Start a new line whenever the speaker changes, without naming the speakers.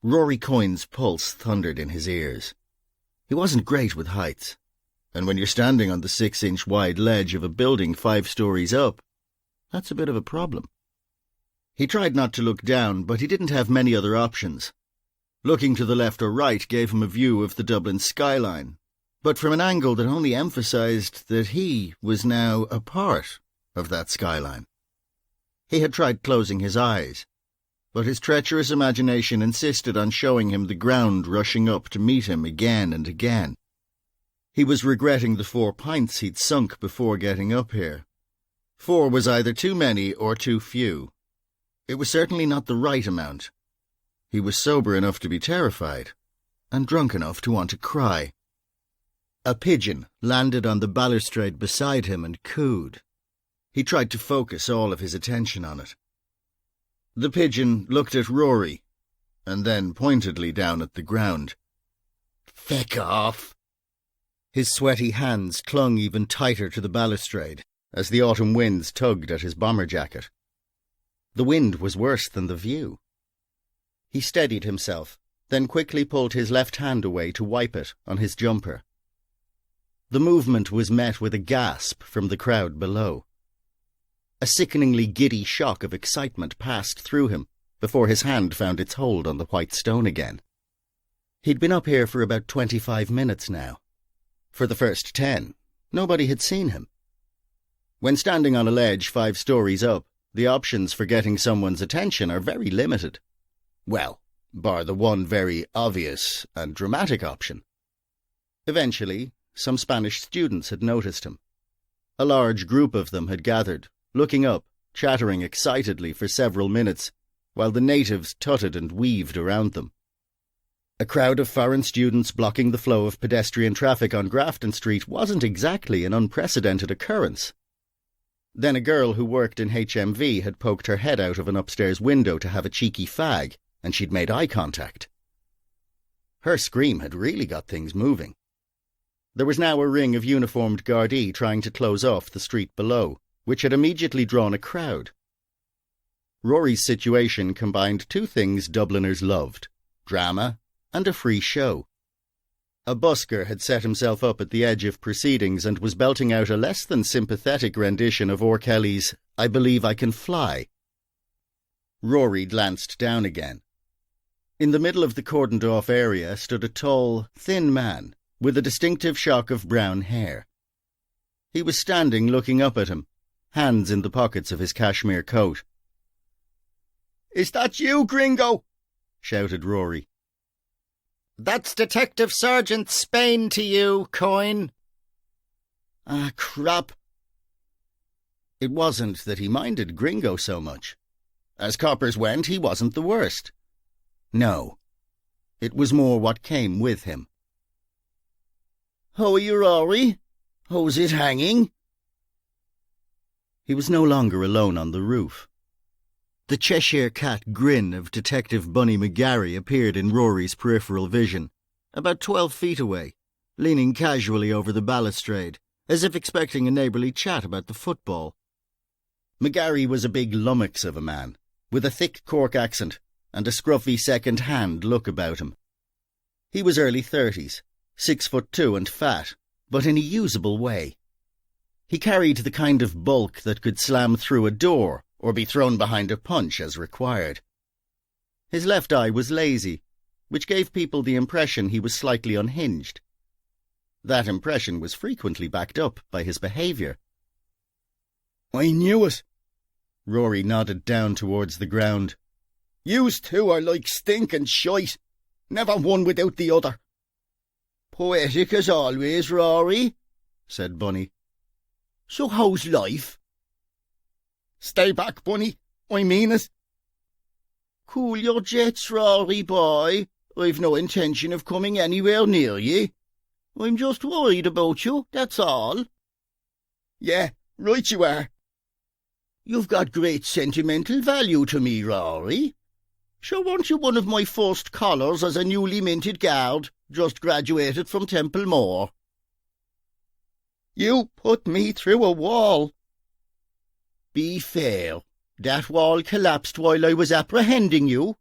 Rory Coyne's pulse thundered in his ears. He wasn't great with heights, and when you're standing on the 6-inch wide ledge of a building 5 stories up, that's a bit of a problem. He tried not to look down, but he didn't have many other options. Looking to the left or right gave him a view of the Dublin skyline, but from an angle that only emphasised that he was now a part of that skyline. He had tried closing his eyes, but his treacherous imagination insisted on showing him the ground rushing up to meet him again and again. He was regretting the 4 pints he'd sunk before getting up here. 4 was either too many or too few. It was certainly not the right amount. He was sober enough to be terrified, and drunk enough to want to cry. A pigeon landed on the balustrade beside him and cooed. He tried to focus all of his attention on it. The pigeon looked at Rory, and then pointedly down at the ground. "Feck off!" His sweaty hands clung even tighter to the balustrade as the autumn winds tugged at his bomber jacket. The wind was worse than the view. He steadied himself, then quickly pulled his left hand away to wipe it on his jumper. The movement was met with a gasp from the crowd below. A sickeningly giddy shock of excitement passed through him before his hand found its hold on the white stone again. He'd been up here for about 25 minutes now. For the first 10, nobody had seen him. When standing on a ledge 5 stories up, the options for getting someone's attention are very limited. Well, bar the one very obvious and dramatic option. Eventually, some Spanish students had noticed him. A large group of them had gathered, looking up, chattering excitedly for several minutes, while the natives tutted and weaved around them. A crowd of foreign students blocking the flow of pedestrian traffic on Grafton Street wasn't exactly an unprecedented occurrence. Then a girl who worked in HMV had poked her head out of an upstairs window to have a cheeky fag, and she'd made eye contact. Her scream had really got things moving. There was now a ring of uniformed Gardaí trying to close off the street below, which had immediately drawn a crowd. Rory's situation combined 2 things Dubliners loved: drama and a free show. A busker had set himself up at the edge of proceedings and was belting out a less than sympathetic rendition of R. Kelly's "I Believe I Can Fly." Rory glanced down again. In the middle of the cordoned-off area stood a tall, thin man with a distinctive shock of brown hair. He was standing looking up at him, hands in the pockets of his cashmere coat. "Is that you, gringo?" shouted Rory. "That's Detective Sergeant Spain to you, Coyne." "Ah, crap." It wasn't that he minded Gringo so much. As coppers went, he wasn't the worst. No, it was more what came with him. "How are you, Rory? How's it hanging?" He was no longer alone on the roof. The Cheshire Cat grin of Detective Bunny McGarry appeared in Rory's peripheral vision, about 12 feet away, leaning casually over the balustrade, as if expecting a neighbourly chat about the football. McGarry was a big lummox of a man, with a thick Cork accent and a scruffy second-hand look about him. He was early 30s, 6'2" and fat, but in a usable way. He carried the kind of bulk that could slam through a door or be thrown behind a punch as required. His left eye was lazy, which gave people the impression he was slightly unhinged. That impression was frequently backed up by his behaviour. "I knew it." Rory nodded down towards the ground. "Yous two are like stinking shite. Never one without the other." "Poetic as always, Rory," said Bunny. "So how's life?" "Stay back, Bunny. I mean it." "Cool your jets, Rory boy. I've no intention of coming anywhere near ye. I'm just worried about you, that's all." "Yeah, right you are." "You've got great sentimental value to me, Rory. Sure, weren't you one of my first collars as a newly minted guard, just graduated from Templemore?" "You put me through a wall." "Be fair. That wall collapsed while I was apprehending you,